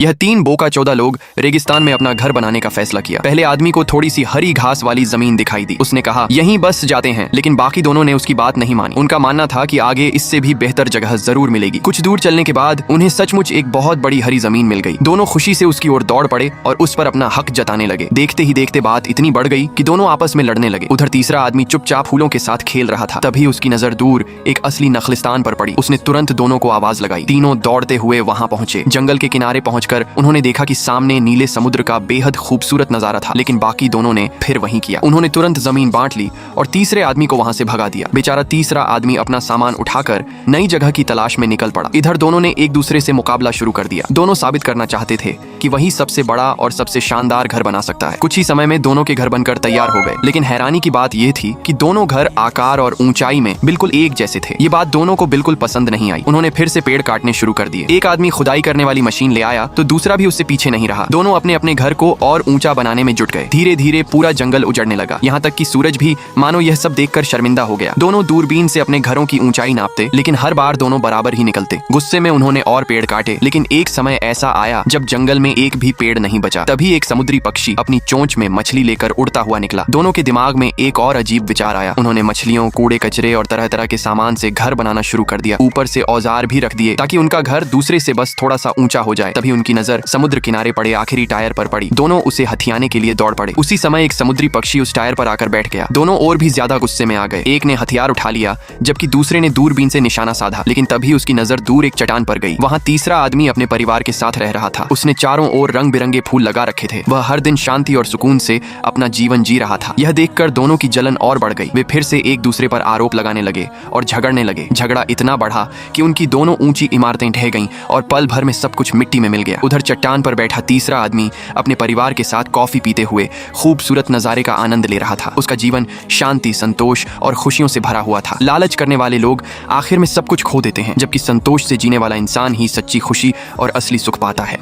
यह 3 बोका 14 लोग रेगिस्तान में अपना घर बनाने का फैसला किया। पहले आदमी को थोड़ी सी हरी घास वाली जमीन दिखाई दी। उसने कहा यहीं बस जाते हैं, लेकिन बाकी दोनों ने उसकी बात नहीं मानी। उनका मानना था कि आगे इससे भी बेहतर जगह जरूर मिलेगी। कुछ दूर चलने के बाद उन्हें सचमुच एक बहुत बड़ी हरी जमीन मिल गई। दोनों खुशी से उसकी ओर दौड़ पड़े और उस पर अपना हक जताने लगे। देखते ही देखते बात इतनी बढ़ गई कि दोनों आपस में लड़ने लगे। उधर तीसरा आदमी चुपचाप फूलों के साथ खेल रहा था। तभी उसकी नजर दूर एक असली नखलिस्तान पर पड़ी। उसने तुरंत दोनों को आवाज लगाई। तीनों दौड़ते हुए वहां पहुंचे। जंगल के किनारे पहुंचकर उन्होंने देखा कि सामने नीले समुद्र का बेहद खूबसूरत नजारा था, लेकिन बाकी दोनों ने फिर वही किया। उन्होंने तुरंत जमीन बांट ली और तीसरे आदमी को वहां से भगा दिया। बेचारा तीसरा आदमी अपना सामान उठाकर नई जगह की तलाश में निकल पड़ा। इधर दोनों ने एक दूसरे से मुकाबला शुरू कर दिया। दोनों साबित करना चाहते थे कि वही सबसे बड़ा और सबसे शानदार घर बना सकता है। कुछ ही समय में दोनों के घर बनकर तैयार हो गए, लेकिन हैरानी की बात यह थी कि दोनों घर आकार और ऊंचाई में बिल्कुल एक जैसे थे। ये बात दोनों को बिल्कुल पसंद नहीं आई। उन्होंने फिर से पेड़ काटने शुरू कर दिए। एक आदमी खुदाई करने वाली मशीन ले आया तो दूसरा भी उससे पीछे नहीं रहा। दोनों अपने अपने घर को और ऊंचा बनाने में जुट गए। धीरे धीरे पूरा जंगल उजड़ने लगा, यहाँ तक कि सूरज भी मानो यह सब देखकर शर्मिंदा हो गया। दोनों दूरबीन से अपने घरों की ऊंचाई नापते, लेकिन हर बार दोनों बराबर ही निकलते। गुस्से में उन्होंने और पेड़ काटे, लेकिन एक समय ऐसा आया जब जंगल में एक भी पेड़ नहीं बचा। तभी एक समुद्री पक्षी अपनी चोंच में मछली लेकर उड़ता हुआ निकला। दोनों के दिमाग में एक और अजीब विचार आया। उन्होंने मछलियों, कूड़े कचरे और तरह तरह के सामान से घर बनाना शुरू कर दिया। ऊपर से औजार भी रख दिए ताकि उनका घर दूसरे से बस थोड़ा सा ऊंचा हो जाए। तभी उनकी नजर समुद्र किनारे पड़े आखिरी टायर पर पड़ी। दोनों उसे हथियाने के लिए दौड़ पड़े। उसी समय एक समुद्री पक्षी उस टायर पर आकर बैठ गया। दोनों और भी ज्यादा गुस्से में आ गए। एक ने हथियार उठा लिया जबकि दूसरे ने दूरबीन से निशाना साधा, लेकिन तभी उसकी नजर दूर एक चट्टान पर गई। वहां तीसरा आदमी अपने परिवार के साथ रह रहा था। उसने चारों ओर रंग बिरंगे फूल लगा रखे थे। वह हर दिन शांति और सुकून से अपना जीवन जी रहा था। यह देखकर दोनों की जलन और बढ़ गई। वे फिर से एक दूसरे पर आरोप लगाने लगे और झगड़ने लगे। झगड़ा इतना बढ़ा कि उनकी दोनों ऊंची इमारतें ढह गईं और पल भर में सब कुछ मिट्टी में मिल गया। उधर चट्टान पर बैठा तीसरा आदमी अपने परिवार के साथ कॉफी पीते हुए खूबसूरत नजारे का आनंद ले रहा था। उसका जीवन शांति, संतोष और खुशियों से भरा हुआ था। लालच करने वाले लोग आखिर में सब कुछ खो देते हैं, जबकि संतोष से जीने वाला इंसान ही सच्ची खुशी और असली सुख पाता है।